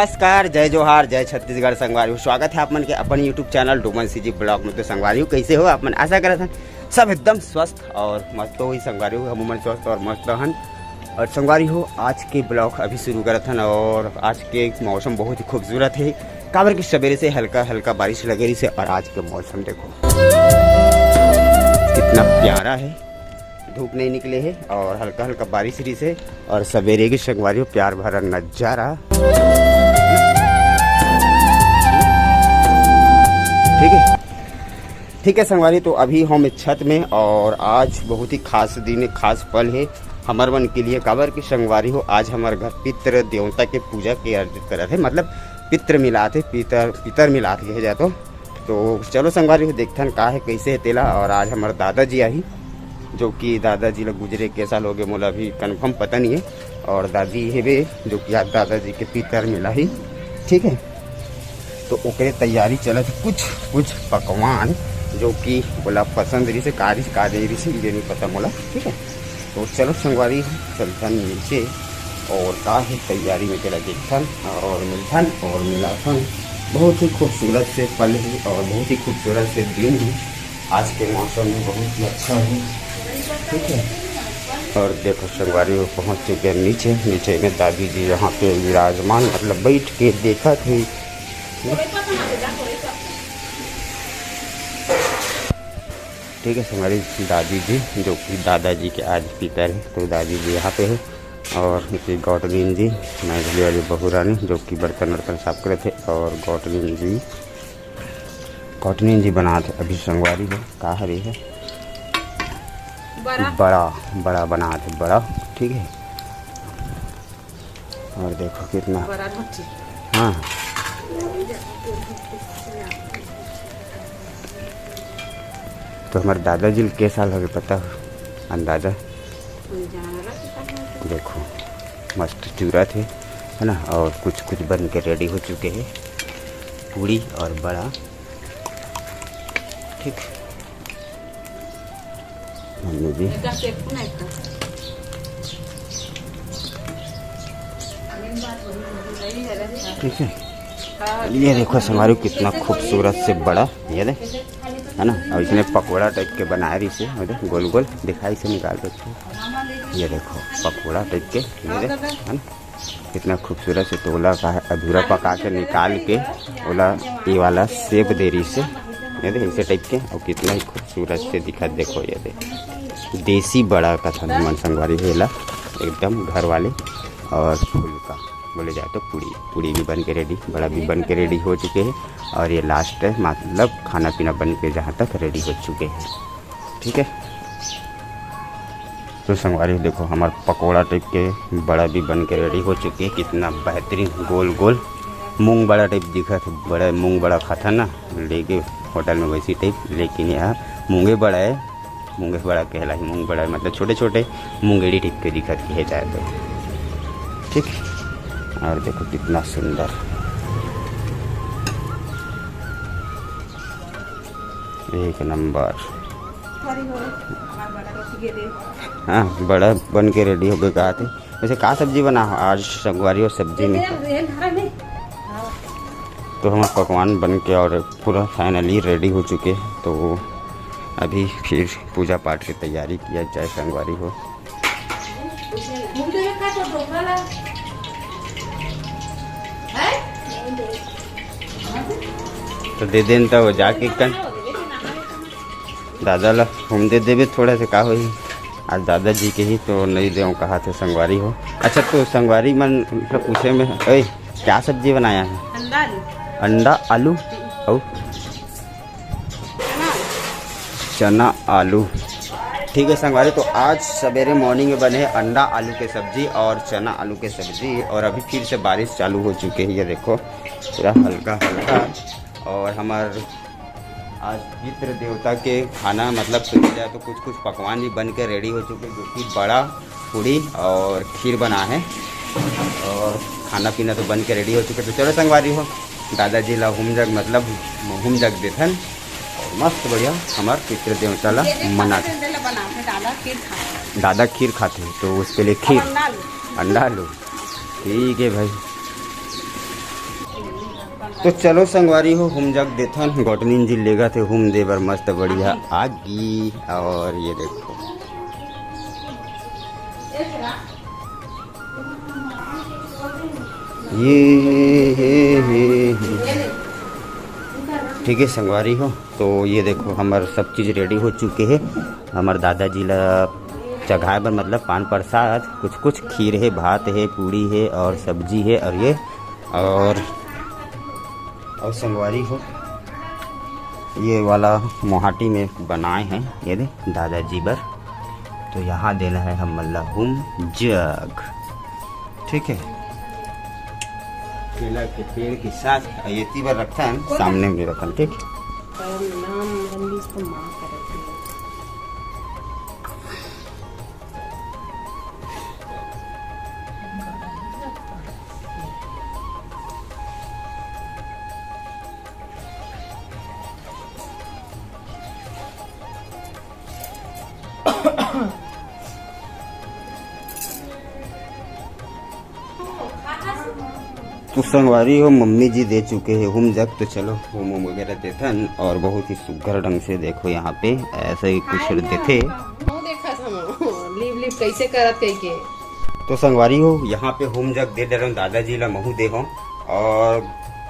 नमस्कार, जय जोहार, जय छत्तीसगढ़ संगवारी। स्वागत है आप मन के अपन YouTube channel Doman CG blog में। तो संगवारी कैसे हो आप मन? आशा करत हन सब एकदम स्वस्थ और मस्त हो। संगवारी हो हम स्वस्थ और मस्त हन। और संगवारी हो आज के ब्लॉग अभी शुरू करत हन। और आज के मौसम बहुत ही खूबसूरत है। काबर की सवेरे से हल्का हल्का बारिश लगे रही से। और आज के मौसम देखो कितना प्यारा है। धूप नहीं निकले है और हल्का हल्का बारिश रही से। और सवेरे की संगवारी हो प्यार भरा नजारा। ठीक है संगवारी। तो अभी हम छत में और आज बहुत ही खास दिन खास पल है हमार मन के लिए। काबर की संगवारी हो आज हमारे घर पितृ देवता के पूजा के अर्जित करत है। मतलब पितृ मिलाते पितर मिलाते है जा। तो चलो संगवारी हो देखथन का है कैसे है तेला। और आज हमारे दादाजी आई, जो कि दादाजी लोग गुजरे के साल हो गए मोला अभी कन्फर्म पता नहीं है। और दादी है वे जो कि आज दादाजी के पितर मिला ही। ठीक है, तो ओकरे तैयारी चलत कुछ पकवान जो कि बोला पसंद रही से कारी रही से ये नहीं पता मोला। ठीक है, तो चलो संगवारी चलथन नीचे और का है तैयारी में चला देखथन और मिलथन और मिलाथन। बहुत ही खूबसूरत से पल है और बहुत ही खूबसूरत से दिन है। आज के मौसम में बहुत ही अच्छा है। ठीक है, और देखो संगवारी वो पहुँच चुके हैं नीचे में दादी जी यहाँ पे विराजमान मतलब बैठ के देखा थे। ठीक है, हमारी दादी जी जो कि दादाजी के आज पितर है। तो दादी जी यहाँ पे है। और गौटलीन जी मैथिली वाली बहू रानी जो कि बर्तन वर्तन साफ करे थे। और गौटलीन जी बना थे अभी संगवारी है का हरे है बड़ा बना थे बड़ा। ठीक है, और देखो कितना हाँ तो हमारे दादाजी के साल हो गए पता हो अंदाजा? देखो मस्त चूरा थे है ना। और कुछ बन के रेडी हो चुके हैं पूड़ी और बड़ा। ठीक मम्मी जी ठीक है। ये देखो हमारे कितना खूबसूरत से बड़ा ये दे है ना। और इसने पकौड़ा टाइप के बनाए रही से गोल गोल दिखाई से निकाल देते। ये देखो पकौड़ा टाइप के ये दे है ना। कितना खूबसूरत से तोला का है अधूरा पका के निकाल के ओला ये वाला सेब दे रही से ये दे ऐसे टाइप के। और कितना ही खूबसूरत से दिखा देखो ये दे देसी बड़ा का था मन संगवारी हेला एकदम घर वाले। और फूल का बोले जाए तो पूड़ी भी बन के रेडी, बड़ा भी बन के रेडी हो चुके हैं। और ये लास्ट है मतलब खाना पीना बन के जहाँ तक रेडी हो चुके हैं। ठीक है, तो संगवारी देखो हमारा पकोड़ा टाइप के बड़ा भी बन के रेडी हो चुके हैं। कितना बेहतरीन गोल गोल मूंग बड़ा टाइप दिखा था। बड़ा मूंग बड़ा खाता ना लेके होटल में वैसी टाइप। लेकिन यहाँ मूंगे बड़ा है, मूंगे बड़ा कहला ही मूंग बड़ा है मतलब छोटे छोटे मूंगेड़ी टाइप के दिखा है जाए तो। ठीक, और देखो कितना सुंदर एक नंबर। हाँ बड़ा बन के रेडी हो गए कहा थे। वैसे कहाँ सब्जी बना हो आज संगवारी? और सब्जी में तो हमारे पकवान बन के और पूरा फाइनली रेडी हो चुके हैं। तो अभी फिर पूजा पाठ की तैयारी किया जाए संगवारी हो। तो दे देन तो जाके कन दादा ला हम दे देवे थोड़ा से का हो। आज दादाजी के ही तो नहीं दे कहा थे संगवारी हो। अच्छा तो संगवारी मन मतलब पूछे में क्या सब्जी बनाया है? अंडा आलू और चना आलू। ठीक है संगवारी, तो आज सवेरे मॉर्निंग में बने अंडा आलू के सब्जी और चना आलू के सब्जी। और अभी फिर से बारिश चालू हो चुके हैं। ये देखो पूरा हल्का हल्का। और हमारे आज पितृ देवता के खाना मतलब सुना जाए तो कुछ पकवान भी बन के रेडी हो चुके हैं। जो कि बड़ा पूड़ी और खीर बना है। और खाना पीना तो बन के रेडी हो चुके। तो चलो संगवारी हो दादाजी ला हुम जग देथन। और मस्त बढ़िया हमारे पितृ देवता ला मना दादा खीर खाते हैं तो उसके लिए खीर अंडा आलू। ठीक है भाई, तो चलो संगवारी हो हम जग देथन गोटनीन जी लेगा थे हम दे बर मस्त बढ़िया आगी। और ये देखो ये ठीक है संगवारी हो। तो ये देखो हमार सब चीज़ रेडी हो चुके हैं। हमार दादाजी ला चढ़ाए बर मतलब पान प्रसाद कुछ कुछ खीर है, भात है, पूड़ी है और सब्जी है। और ये और संगवारी हो ये वाला मोहाटी में बनाए हैं ये दे दादाजी बर। तो यहाँ देना है हम हम जग, ठीक है। केला के पेड़ के साथ ये तीबर रखता है सामने में रखा, ठीक। तो संगवारी हो मम्मी जी दे चुके हैं हम जग। तो चलो होम वगैरह देथन और बहुत ही सुघर ढंग से देखो यहाँ पे ऐसे ही कुछ देते। कैसे करत के तो संगवारी हो यहाँ पे होम जग दे डर दादाजी ला महू दे हो और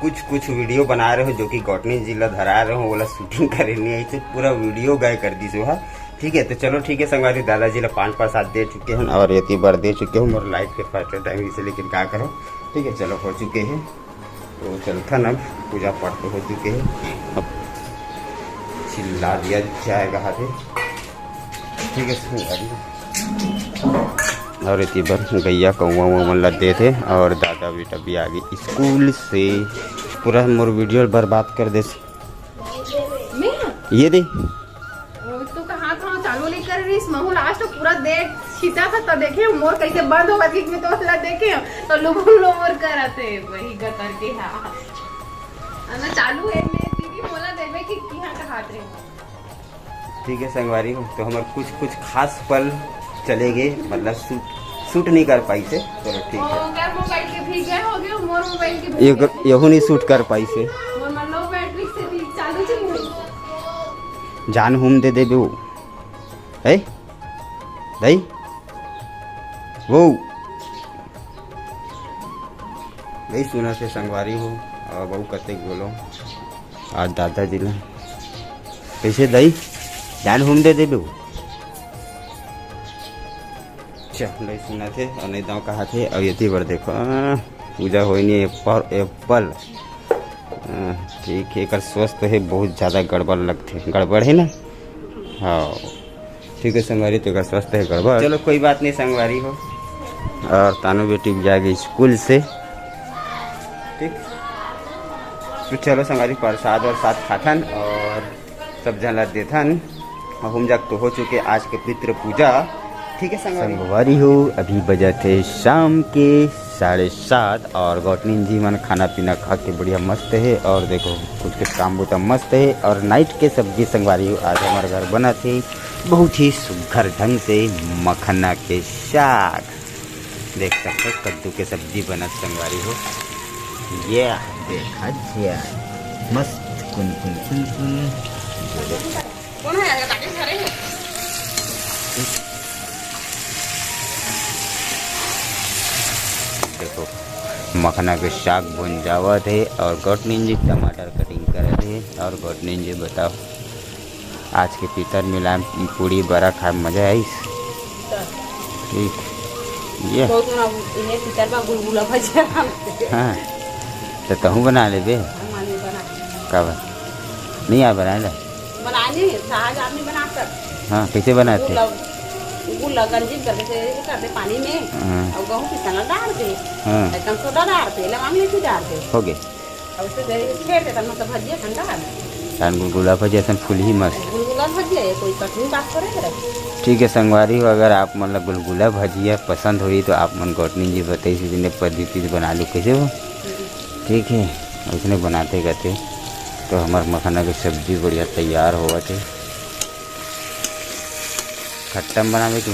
कुछ वीडियो बना रहे हो जो कि गौटनी जी ला धरा रहे हो बोला शूटिंग करे नहीं आई तो पूरा वीडियो गाय कर दी सो। ठीक है तो चलो ठीक है संगवारी दादाजी ला पान प्रसाद दे चुके हैं और ये बार दे चुके हैं और लाइट के फर्स्ट टाइम इसे लेकिन क्या करो। ठीक है चलो हो चुके हैं तो चलता अब पूजा पाठ तो हो चुके हैं। अब चिल्ला दिया जाएगा हाथे, ठीक है संगवारी। और इतनी बार गैया कौआ मन दे थे और दादा बेटा भी आ गए स्कूल से। पूरा मोर वीडियो बर्बाद कर दे ये दे तो कहाँ चालू नहीं कर रही महू लास्ट पूरा देख खींचा था तो देखे मोर कैसे बंद होगा बीच में तो ला देखे तो लोग मोर कराते वही गतर के हाँ ना चालू है मैं दीदी बोला देवे कि यहाँ का हाथ रहे। ठीक है संगवारी हो तो हमारे कुछ खास पल चले गए मतलब शूट नहीं कर पाई से। चलो ठीक है मोबाइल के भी गए हो गए मोर मोबाइल के यहू नहीं शूट कर पाई से मोर लो बैटरी से भी चालू चल जान हम दे दे वो है दई वो वही सुना से संगवारी हो और बहू कते बोलो आज दादाजी ला कैसे दई जान हम दे दे चल सुना थे और नहीं दाव कहा थे। और ये बार देखो पूजा हो नहीं एप्पल ठीक है कर स्वस्थ है बहुत ज़्यादा गड़बड़ लगते गड़बड़ है ना। हाँ ठीक है संगवारी तो कर स्वस्थ है गड़बड़। चलो कोई बात नहीं संगवारी हो। और तानू बेटी भी जाएगी स्कूल से, ठीक। तो चलो संगवारी प्रसाद और साथ खाथन और सब जन देथन हम जग तो हो चुके आज के पितृ पूजा, ठीक है संगवारी हो। अभी बजे थे शाम के 7:30 और गौटनी जी मन खाना पीना खा के बढ़िया मस्त है और देखो कुछ काम बहुत मस्त है। और नाइट के सब्जी संगवारी हो आज हमारे घर बना थे बहुत ही सुघर ढंग से मखना के साग देख सकते हो कद्दू के सब्जी बना संगवारी हो। ये देखा जाए मस्त कुन कुन कुन कुन देखो मखना के साग भुन जावत है और गौटनी जी टमाटर कटिंग करे थे। और गौटनी जी बताओ आज के पितर मिला पूड़ी बड़ा खाए मजा आई ठीक ये गुलगुला भजिया हाँ तो कहूँ बना ले बे कब नहीं आ बनाए बनाने सहज आदमी बना कर। हाँ कैसे बनाते गंजित करते पानी में और गेहूँ की चना डाल के एकदम सोडा डालते लवंग मिर्ची डालते हो गए और उससे छेड़ देता मतलब भजिया ठंडा गुलगुला भजिया सन फुल ही मस्त गुलगुला भजिया कोई कठिन बात करे। ठीक है संगवारी हो अगर आप मतलब गुलगुला भजिया पसंद हुई तो आप मन गौटनी जी बताइए जिन्हें पद्धति बना लो कैसे हो, ठीक है उसने बनाते कहते। तो हमारे मखाना की सब्जी बढ़िया तैयार हुआ थे। खट्टा बनावे तो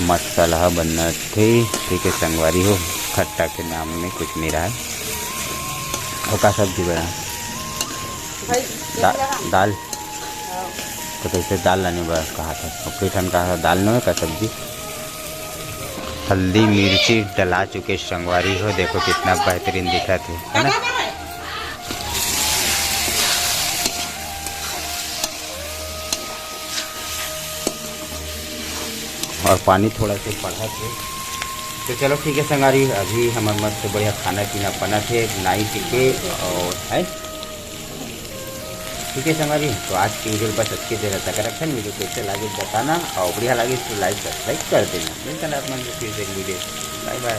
मसाला बनना थे, ठीक है संगवारी हो। खट्टा के नाम में कुछ नहीं रहा है और का सब्जी बना भाई दाल तो कैसे दाल लाने बा कहा था और ठन कहा था दाल न का सब्जी। हल्दी मिर्ची डला चुके संगवारी हो, देखो कितना बेहतरीन दिखा थे, है ना। और पानी थोड़ा सा पड़ा थे। तो चलो ठीक है संगारी, अभी हमारे मस्त बढ़िया खाना पीना बना थे नाई टिके और है ठीक है संगारी। तो आज की वीडियो बस अच्छी देर तक रखन, वीडियो कैसे लगे बताना और बढ़िया लगे तो लाइक सब्सक्राइब कर देना। मिलता है आप फिर से वीडियो। Bye bye.